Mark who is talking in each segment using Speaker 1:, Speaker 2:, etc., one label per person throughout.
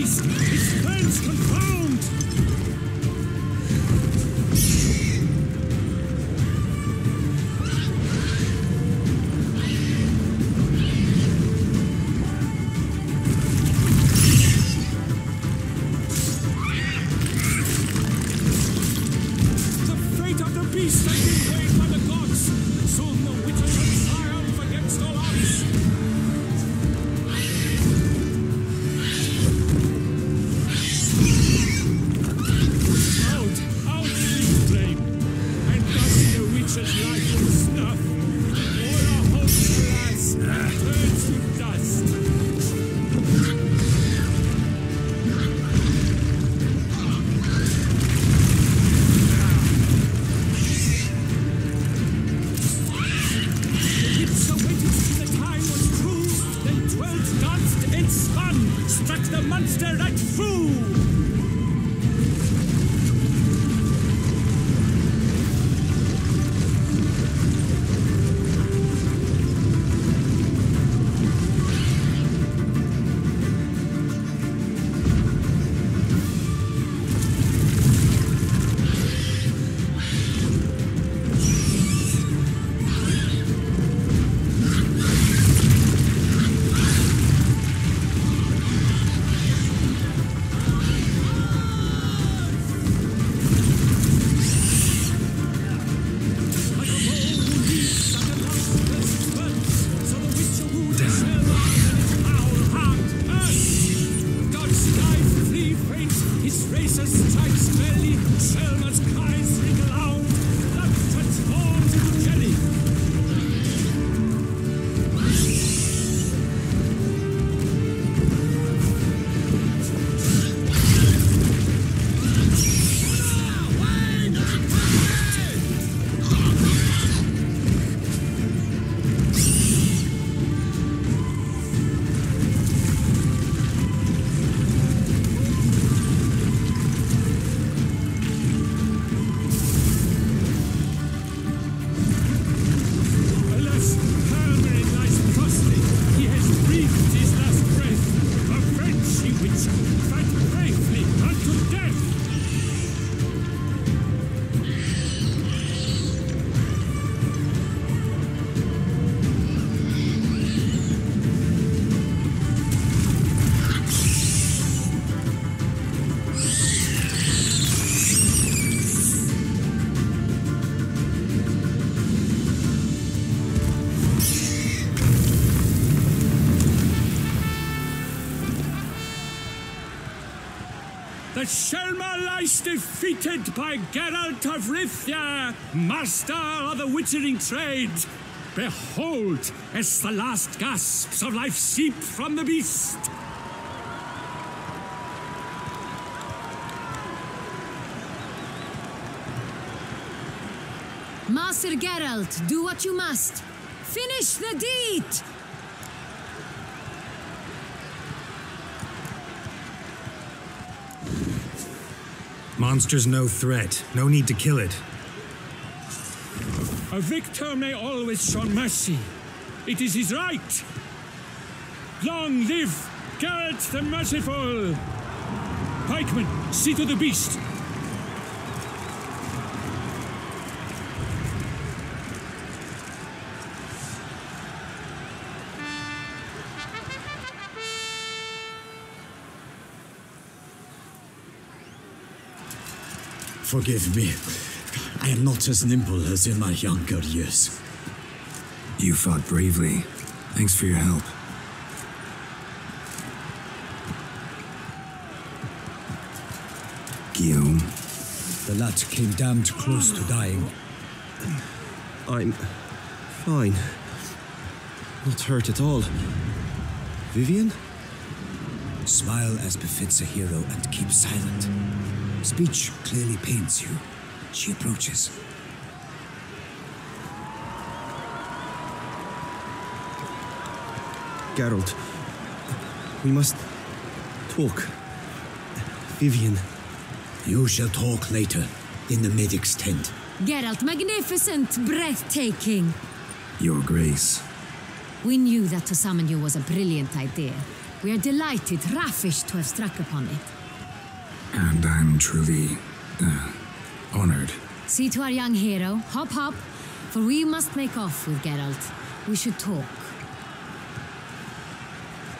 Speaker 1: beast! Its plans confound! The fate of the beast has been weighed by the gods! Soon the witches will triumph against all odds! Out, leaf flame! And thus the witch's life will snuff! All our hopes, alas, turns to dust! So waited till the time was true, then 12 danced and spun, struck the monster right through! Shaelmaar's cries ring loud, blood transforms into jelly. The Shaelmaar lies defeated by Geralt of Rivia, master of the witchering trade. Behold, as the last gasps of life seep from the beast.
Speaker 2: Master Geralt, do what you must. Finish the deed!
Speaker 3: Monster's no threat. No need to kill it.
Speaker 1: A victor may always show mercy. It is his right. Long live Geralt the Merciful! Pikemen, see to the beast.
Speaker 4: Forgive me. I am not as nimble as in my younger years.
Speaker 3: You fought bravely. Thanks for your help. Guillaume.
Speaker 4: The lad came damned close to dying.
Speaker 5: I'm fine. Not hurt at all. Vivian?
Speaker 4: Smile as befits a hero and keep silent. Speech clearly pains you. She approaches.
Speaker 5: Geralt, we must talk. Vivian.
Speaker 4: You shall talk later, in the medic's tent.
Speaker 2: Geralt, magnificent, breathtaking.
Speaker 3: Your Grace.
Speaker 2: We knew that to summon you was a brilliant idea. We are delighted, ravished to have struck upon it.
Speaker 3: And I'm truly, honored.
Speaker 2: See to our young hero. Hop, hop. For we must make off with Geralt. We should talk.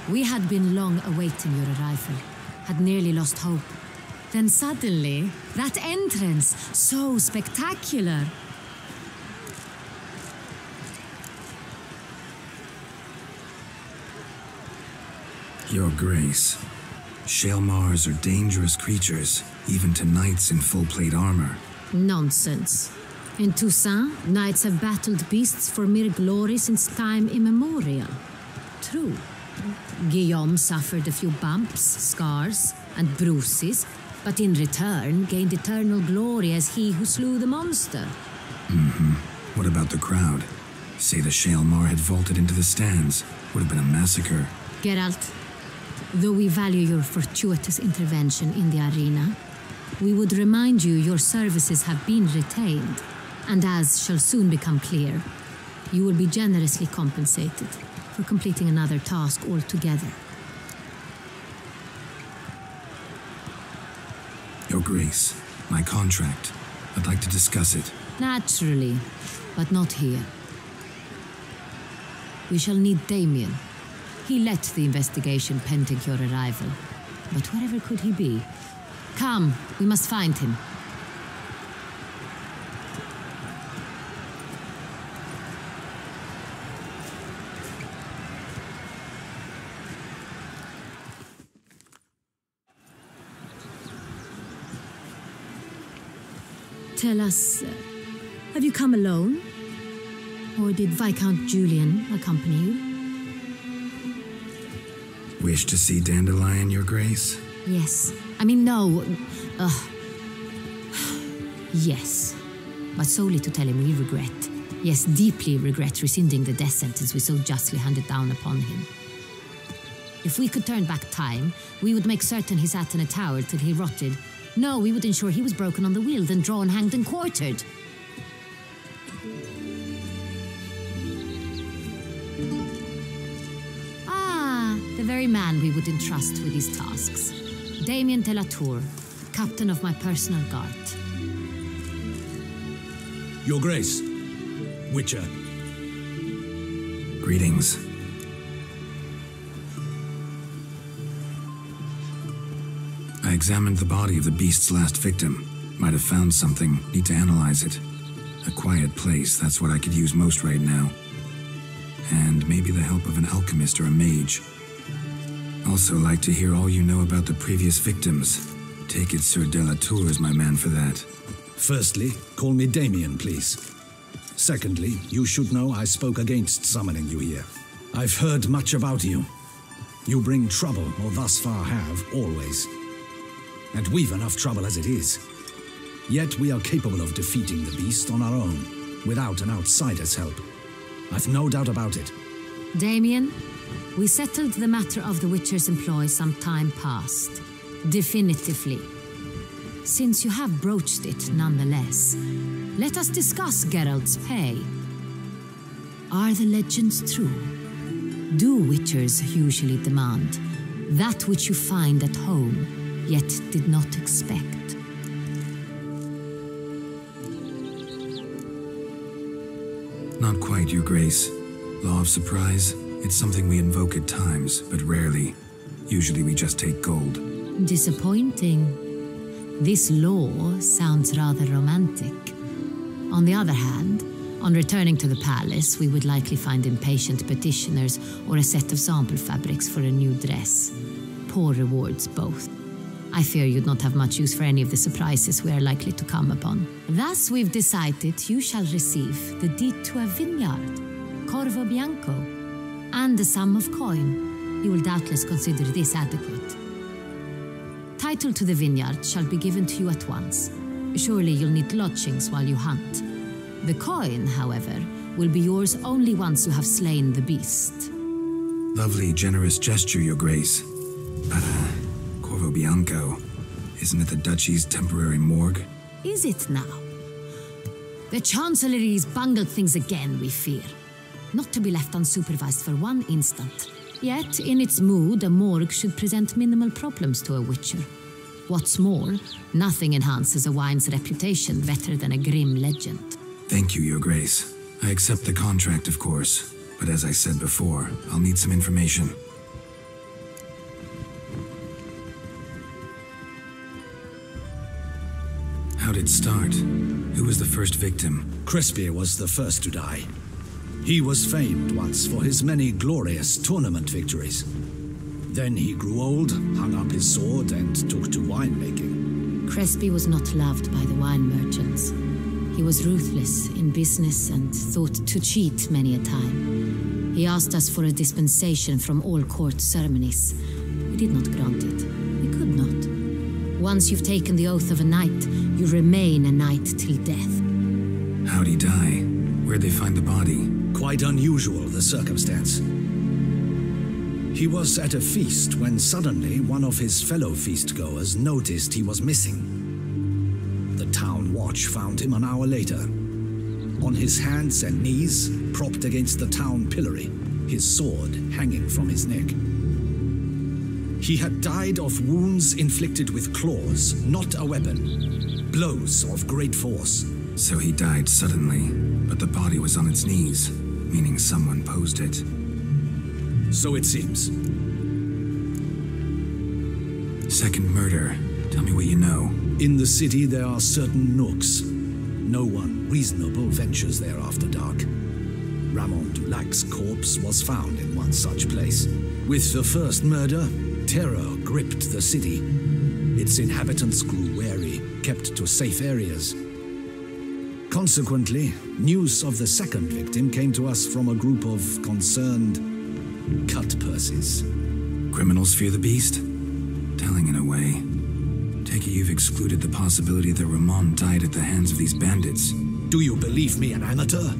Speaker 2: We had been long awaiting your arrival. Had nearly lost hope. Then suddenly, that entrance, so spectacular.
Speaker 3: Your Grace, Shaelmaars are dangerous creatures, even to knights in full plate armor.
Speaker 2: Nonsense. In Toussaint, knights have battled beasts for mere glory since time immemorial. True. Guillaume suffered a few bumps, scars, and bruises, but in return gained eternal glory as he who slew the monster.
Speaker 3: What about the crowd? Say the Shaelmaar had vaulted into the stands. Would have been a massacre.
Speaker 2: Geralt, though we value your fortuitous intervention in the arena, we would remind you your services have been retained, and as shall soon become clear, you will be generously compensated for completing another task altogether.
Speaker 3: Your Grace, my contract. I'd like to discuss it.
Speaker 2: Naturally, but not here. We shall need Damien. He led the investigation pending your arrival. But wherever could he be? Come, we must find him. Tell us, have you come alone? Or did Viscount Julian accompany you?
Speaker 3: Wish to see Dandelion, Your Grace?
Speaker 2: Yes. I mean, no. Yes. But solely to tell him we regret. Yes, deeply regret rescinding the death sentence we so justly handed down upon him. If we could turn back time, we would make certain he sat in a tower till he rotted. No, we would ensure he was broken on the wheel, then drawn, hanged, and quartered. Ah, the very man we would entrust with these tasks. Damien de la Tour, captain of my personal guard.
Speaker 6: Your Grace, Witcher.
Speaker 3: Greetings. I examined the body of the beast's last victim. Might have found something. Need to analyze it. A quiet place, that's what I could use most right now. And maybe the help of an alchemist or a mage. Also like to hear all you know about the previous victims. Take it Sir de la Tour is my man for that.
Speaker 6: Firstly, call me Damien, please. Secondly, you should know I spoke against summoning you here. I've heard much about you. You bring trouble, or thus far have, always. And we've enough trouble as it is. Yet we are capable of defeating the beast on our own, without an outsider's help. I've no doubt about it.
Speaker 2: Damien, we settled the matter of the Witcher's employ some time past. Definitively. Since you have broached it nonetheless, let us discuss Geralt's pay. Are the legends true? Do Witchers usually demand that which you find at home, yet did not expect?
Speaker 3: Not quite, Your Grace. Law of surprise, it's something we invoke at times, but rarely. Usually we just take gold.
Speaker 2: Disappointing. This law sounds rather romantic. On the other hand, on returning to the palace, we would likely find impatient petitioners or a set of sample fabrics for a new dress. Poor rewards both. I fear you'd not have much use for any of the surprises we are likely to come upon. Thus, we've decided you shall receive the deed to a vineyard, Corvo Bianco, and a sum of coin. You will doubtless consider this adequate. Title to the vineyard shall be given to you at once. Surely you'll need lodgings while you hunt. The coin, however, will be yours only once you have slain the beast.
Speaker 3: Lovely, generous gesture, Your Grace. But, Corvo Bianco, isn't it the Duchy's temporary morgue?
Speaker 2: Is it now? The Chancellery's bungled things again, we fear. Not to be left unsupervised for one instant. Yet, in its mood, a morgue should present minimal problems to a witcher. What's more, nothing enhances a wine's reputation better than a grim legend.
Speaker 3: Thank you, Your Grace. I accept the contract, of course, but as I said before, I'll need some information. How'd it start? Who was the first victim?
Speaker 6: Crespi was the first to die. He was famed once for his many glorious tournament victories. Then he grew old, hung up his sword, and took to winemaking.
Speaker 2: Crespi was not loved by the wine merchants. He was ruthless in business and thought to cheat many a time. He asked us for a dispensation from all court ceremonies. We did not grant it. We could not. Once you've taken the oath of a knight, you remain a knight till death.
Speaker 3: How'd he die? Where'd they find the body?
Speaker 6: Quite unusual, the circumstance. He was at a feast when suddenly one of his fellow feastgoers noticed he was missing. The town watch found him an hour later. On his hands and knees, propped against the town pillory, his sword hanging from his neck. He had died of wounds inflicted with claws, not a weapon. Blows of great force.
Speaker 3: So he died suddenly, but the body was on its knees, meaning someone posed it.
Speaker 6: So it seems.
Speaker 3: Second murder. Tell me what you know.
Speaker 6: In the city there are certain nooks. No one reasonable ventures there after dark. Ramon Dulac's corpse was found in one such place. With the first murder, terror gripped the city. Its inhabitants grew wary, kept to safe areas. Consequently, news of the second victim came to us from a group of concerned cut-purses.
Speaker 3: Criminals fear the beast? Telling in a way. Take it you've excluded the possibility that Ramon died at the hands of these bandits.
Speaker 6: Do you believe me an amateur?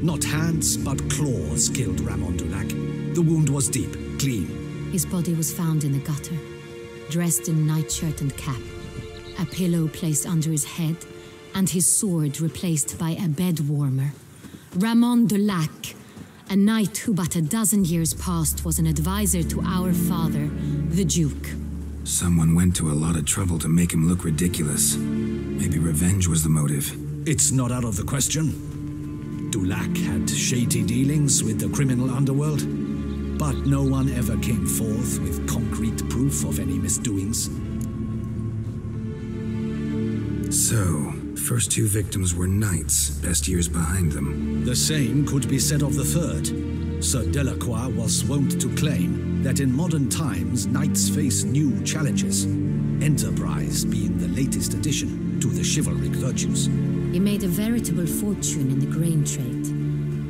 Speaker 6: Not hands, but claws killed Ramon Dulac. The wound was deep, clean.
Speaker 2: His body was found in the gutter, dressed in nightshirt and cap, a pillow placed under his head, and his sword replaced by a bed warmer. Ramon Dulac, a knight who but a dozen years past was an advisor to our father, the Duke.
Speaker 3: Someone went to a lot of trouble to make him look ridiculous. Maybe revenge was the motive.
Speaker 6: It's not out of the question. Dulac had shady dealings with the criminal underworld, but no one ever came forth with concrete proof of any misdoings.
Speaker 3: So, first two victims were knights, best years behind them.
Speaker 6: The same could be said of the third. Sir Delacroix was wont to claim that in modern times knights face new challenges, enterprise being the latest addition to the chivalric virtues.
Speaker 2: He made a veritable fortune in the grain trade.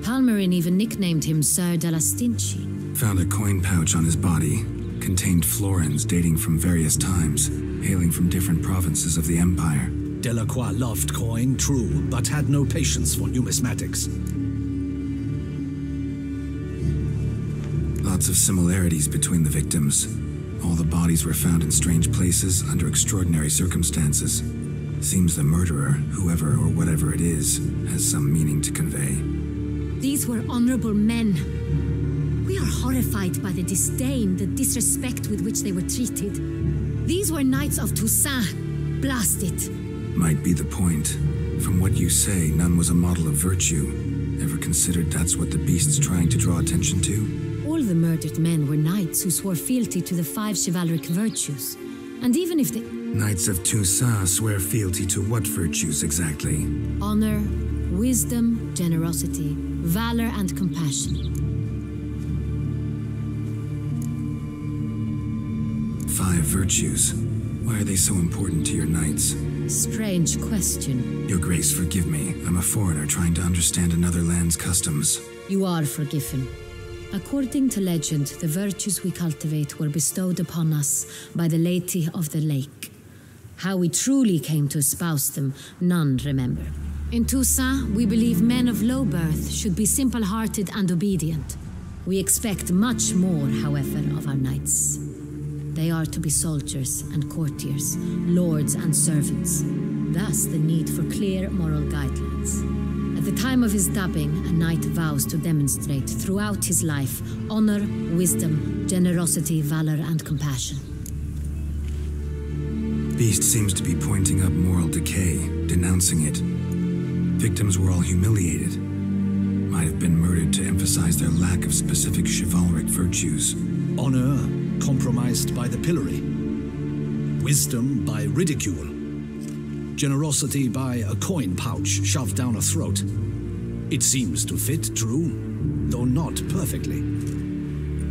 Speaker 2: Palmerin even nicknamed him Sir de la Stinchi.
Speaker 3: Found a coin pouch on his body. Contained florins dating from various times, hailing from different provinces of the Empire.
Speaker 6: Delacroix loved coin, true, but had no patience for numismatics.
Speaker 3: Lots of similarities between the victims. All the bodies were found in strange places under extraordinary circumstances. Seems the murderer, whoever or whatever it is, has some meaning to convey.
Speaker 2: These were honorable men. We are horrified by the disdain, the disrespect with which they were treated. These were knights of Toussaint. Blast it.
Speaker 3: Might be the point. From what you say, none was a model of virtue. Ever considered that's what the beast's trying to draw attention to?
Speaker 2: All the murdered men were knights who swore fealty to the 5 chivalric virtues. And even if they...
Speaker 3: Knights of Toussaint swear fealty to what virtues exactly?
Speaker 2: Honor, wisdom, generosity, valor, and compassion.
Speaker 3: 5 virtues. Why are they so important to your knights?
Speaker 2: Strange question.
Speaker 3: Your Grace, forgive me. I'm a foreigner trying to understand another land's customs.
Speaker 2: You are forgiven. According to legend, the virtues we cultivate were bestowed upon us by the Lady of the Lake. How we truly came to espouse them, none remember. In Toussaint, we believe men of low birth should be simple-hearted and obedient. We expect much more, however, of our knights. They are to be soldiers and courtiers, lords and servants. Thus, the need for clear moral guidelines. A At the time of his dubbing, a knight vows to demonstrate throughout his life honor, wisdom, generosity, valor, and compassion.
Speaker 3: Beast seems to be pointing up moral decay, denouncing it. Victims were all humiliated. Might have been murdered to emphasize their lack of specific chivalric virtues.
Speaker 6: Honor compromised by the pillory. Wisdom by ridicule. Generosity by a coin pouch shoved down a throat. It seems to fit, true, though not perfectly.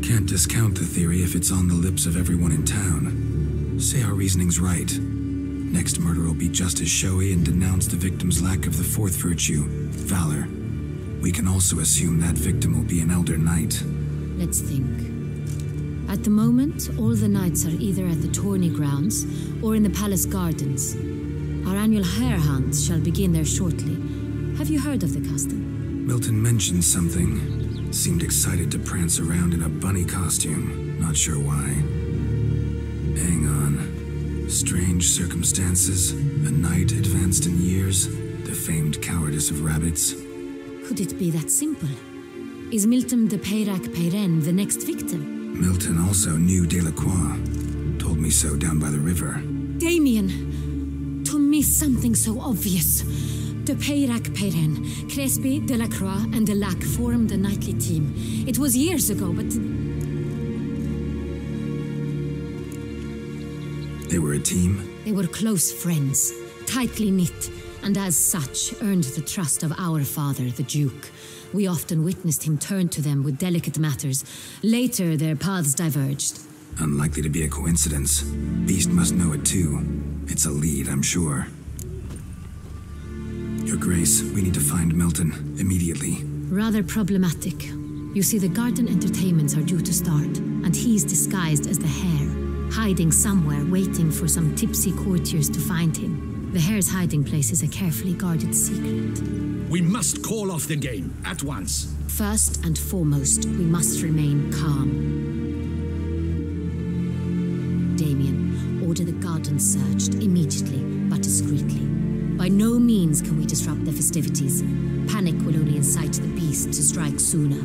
Speaker 3: Can't discount the theory if it's on the lips of everyone in town. Say our reasoning's right. Next murder will be just as showy and denounce the victim's lack of the fourth virtue, valor. We can also assume that victim will be an elder knight.
Speaker 2: Let's think. At the moment, all the knights are either at the tourney grounds or in the palace gardens. Our annual hare hunt shall begin there shortly. Have you heard of the custom?
Speaker 3: Milton mentioned something. Seemed excited to prance around in a bunny costume. Not sure why. Hang on. Strange circumstances. A knight advanced in years. The famed cowardice of rabbits.
Speaker 2: Could it be that simple? Is Milton de Peyrac-Peyren the next victim?
Speaker 3: Milton also knew Delacroix. Told me so down by the river.
Speaker 2: Damien! To miss something so obvious. De Peyrac-Peyren, Crespi, Delacroix, and Delac formed a knightly team. It was years ago, but...
Speaker 3: They were a team?
Speaker 2: They were close friends, tightly knit, and as such earned the trust of our father, the Duke. We often witnessed him turn to them with delicate matters. Later, their paths diverged.
Speaker 3: Unlikely to be a coincidence. Beast must know it too. It's a lead, I'm sure. Your Grace, we need to find Milton, immediately.
Speaker 2: Rather problematic. You see, the garden entertainments are due to start, and he's disguised as the hare, hiding somewhere, waiting for some tipsy courtiers to find him. The hare's hiding place is a carefully guarded secret.
Speaker 6: We must call off the game, at once.
Speaker 2: First and foremost, we must remain calm. Damien, order the garden searched immediately, but discreetly. By no means can we disrupt the festivities. Panic will only incite the beast to strike sooner.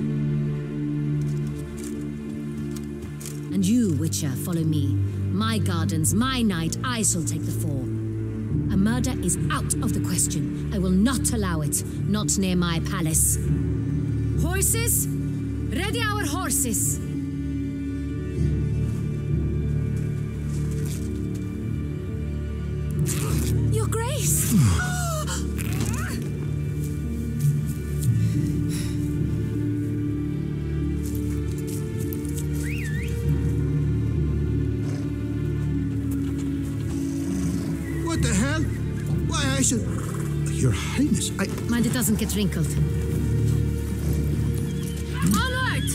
Speaker 2: And you, Witcher, follow me. My gardens, my night, I shall take the fall. A murder is out of the question. I will not allow it, not near my palace. Horses? Ready our horses! Your Grace!
Speaker 7: What the hell? Why, I should... Your Highness, I...
Speaker 2: Mind it doesn't get wrinkled. Onward!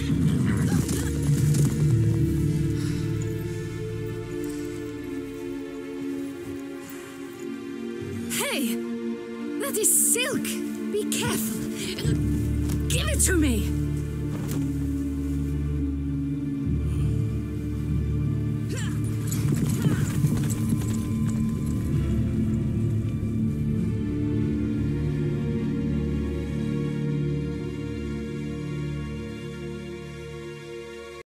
Speaker 2: Hey! That is silk! Be careful! Give it to me!